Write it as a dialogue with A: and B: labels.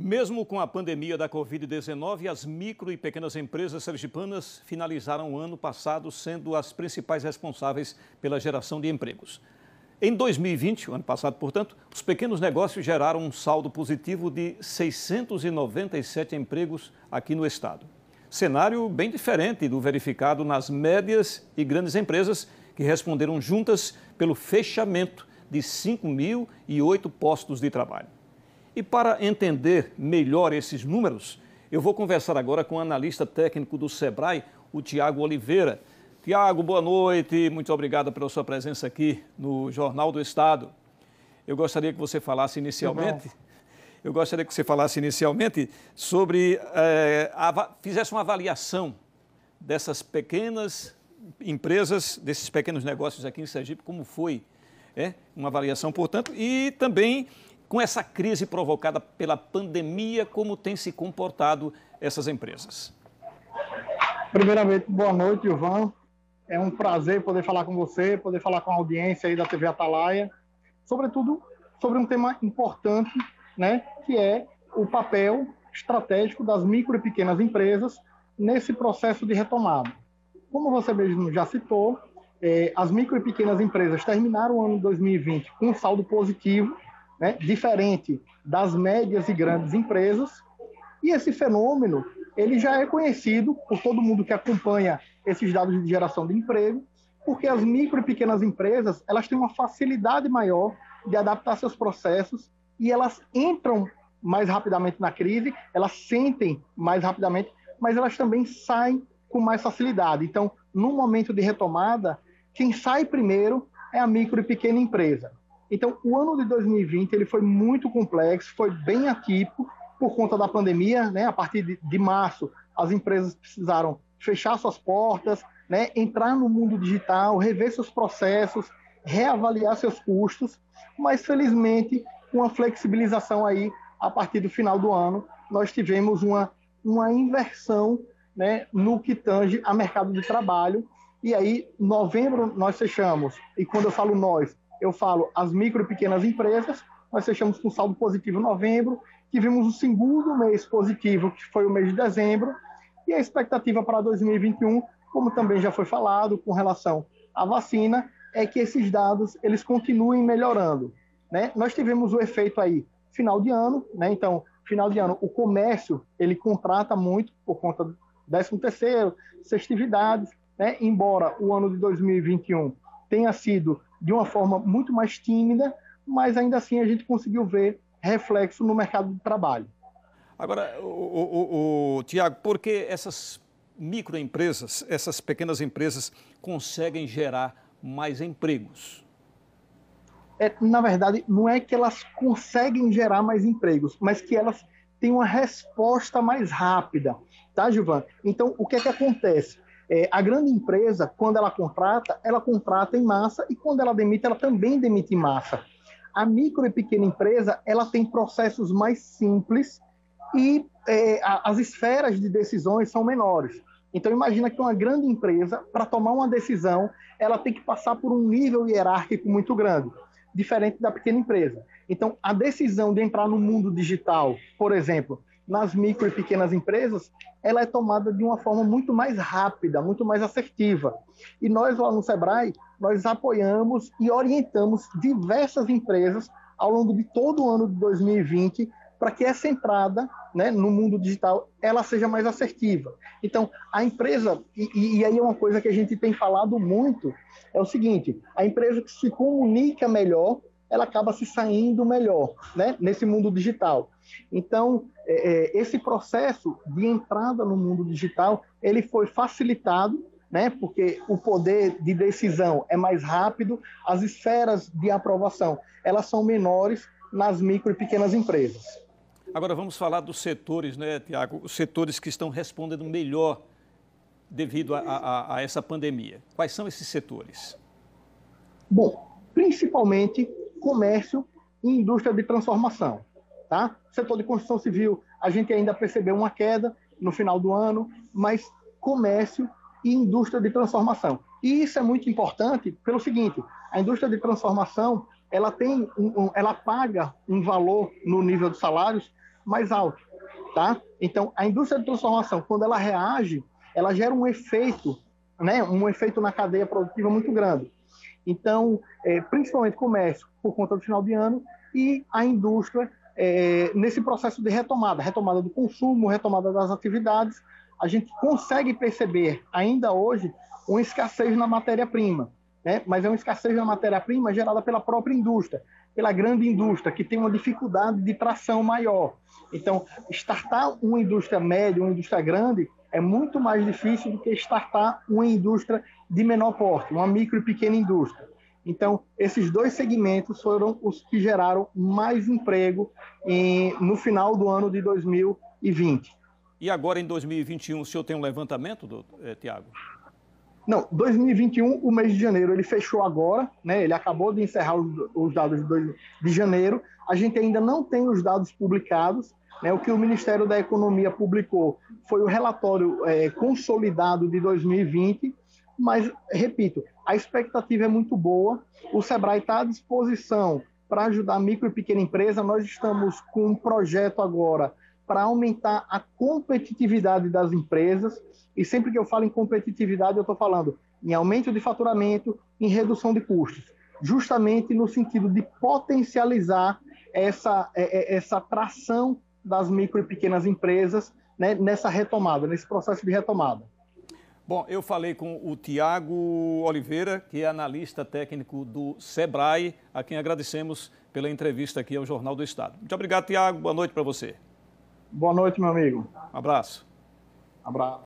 A: Mesmo com a pandemia da Covid-19, as micro e pequenas empresas sergipanas finalizaram o ano passado sendo as principais responsáveis pela geração de empregos. Em 2020, o ano passado, portanto, os pequenos negócios geraram um saldo positivo de 697 empregos aqui no estado. Cenário bem diferente do verificado nas médias e grandes empresas, que responderam juntas pelo fechamento de 5.008 postos de trabalho. E para entender melhor esses números, eu vou conversar agora com o analista técnico do Sebrae, o Tiago Oliveira. Tiago, boa noite, muito obrigado pela sua presença aqui no Jornal do Estado. Eu gostaria que você falasse inicialmente sobre, fizesse uma avaliação dessas pequenas empresas, desses pequenos negócios aqui em Sergipe, como foi, uma avaliação, portanto, e também com essa crise provocada pela pandemia, como tem se comportado essas empresas.
B: Primeiramente, boa noite, Ivan. É um prazer poder falar com você, poder falar com a audiência aí da TV Atalaia, sobretudo sobre um tema importante, né, que é o papel estratégico das micro e pequenas empresas nesse processo de retomada. Como você mesmo já citou, as micro e pequenas empresas terminaram o ano 2020 com um saldo positivo, né, diferente das médias e grandes empresas, e esse fenômeno ele já é conhecido por todo mundo que acompanha esses dados de geração de emprego, porque as micro e pequenas empresas elas têm uma facilidade maior de adaptar seus processos e elas entram mais rapidamente na crise, elas sentem mais rapidamente, mas elas também saem com mais facilidade. Então, no momento de retomada, quem sai primeiro é a micro e pequena empresa. Então, o ano de 2020 ele foi muito complexo, foi bem atípico por conta da pandemia, né? A partir de março, as empresas precisaram fechar suas portas, né? Entrar no mundo digital, rever seus processos, reavaliar seus custos, mas, felizmente, com a flexibilização aí, a partir do final do ano, nós tivemos uma inversão, né, no que tange a mercado de trabalho. E aí, novembro, nós fechamos, e quando eu falo nós, eu falo as micro e pequenas empresas, nós fechamos com saldo positivo em novembro, tivemos o segundo mês positivo, que foi o mês de dezembro, e a expectativa para 2021, como também já foi falado com relação à vacina, é que esses dados eles continuem melhorando, né? Nós tivemos o efeito aí, final de ano, né? Então, final de ano, o comércio, ele contrata muito por conta do 13º, festividades, né? Embora o ano de 2021 tenha sido de uma forma muito mais tímida, mas ainda assim a gente conseguiu ver reflexo no mercado de trabalho.
A: Agora, Tiago, por que essas microempresas, essas pequenas empresas conseguem gerar mais empregos?
B: Na verdade, não é que elas conseguem gerar mais empregos, mas que elas têm uma resposta mais rápida, tá, Gilvan? Então, o que é que acontece? A grande empresa, quando ela contrata em massa, e quando ela demite, ela também demite em massa. A micro e pequena empresa, ela tem processos mais simples e as esferas de decisões são menores. Então, imagina que uma grande empresa, para tomar uma decisão, ela tem que passar por um nível hierárquico muito grande, diferente da pequena empresa. Então, a decisão de entrar no mundo digital, por exemplo, nas micro e pequenas empresas, ela é tomada de uma forma muito mais rápida, muito mais assertiva. E nós, lá no Sebrae, nós apoiamos e orientamos diversas empresas ao longo de todo o ano de 2020 para que essa entrada, né, no mundo digital ela seja mais assertiva. Então, a empresa, e aí é uma coisa que a gente tem falado muito, é o seguinte, a empresa que se comunica melhor, ela acaba se saindo melhor, né, nesse mundo digital. Então, esse processo de entrada no mundo digital, ele foi facilitado, né, porque o poder de decisão é mais rápido, as esferas de aprovação, elas são menores nas micro e pequenas empresas.
A: Agora vamos falar dos setores, né, Tiago? Os setores que estão respondendo melhor devido a essa pandemia. Quais são esses setores?
B: Bom, principalmente comércio e indústria de transformação, tá? Setor de construção civil, a gente ainda percebeu uma queda no final do ano, mas comércio e indústria de transformação. E isso é muito importante pelo seguinte, a indústria de transformação, ela paga um valor no nível dos salários mais alto, tá? Então, a indústria de transformação, quando ela reage, ela gera um efeito, né? Um efeito na cadeia produtiva muito grande. Então, principalmente comércio, por conta do final de ano, e a indústria, nesse processo de retomada do consumo, retomada das atividades, a gente consegue perceber, ainda hoje, uma escassez na matéria-prima, né? Mas é uma escassez na matéria-prima gerada pela própria indústria, pela grande indústria, que tem uma dificuldade de tração maior. Então, startar uma indústria média, uma indústria grande, é muito mais difícil do que startar uma indústria de menor porte, uma micro e pequena indústria. Então, esses dois segmentos foram os que geraram mais emprego no final do ano de 2020.
A: E agora, em 2021, o senhor tem um levantamento, Tiago?
B: Não, 2021, o mês de janeiro, ele fechou agora, né? Ele acabou de encerrar os dados de janeiro. A gente ainda não tem os dados publicados, né? O que o Ministério da Economia publicou foi o relatório consolidado de 2020, mas, repito, a expectativa é muito boa. O Sebrae está à disposição para ajudar a micro e pequena empresa. Nós estamos com um projeto agora para aumentar a competitividade das empresas. E sempre que eu falo em competitividade, eu estou falando em aumento de faturamento, em redução de custos, justamente no sentido de potencializar essa tração das micro e pequenas empresas, né, nessa retomada, nesse processo de retomada.
A: Bom, eu falei com o Tiago Oliveira, que é analista técnico do Sebrae, a quem agradecemos pela entrevista aqui ao Jornal do Estado. Muito obrigado, Tiago. Boa noite para você.
B: Boa noite, meu amigo.
A: Um abraço.
B: Abraço.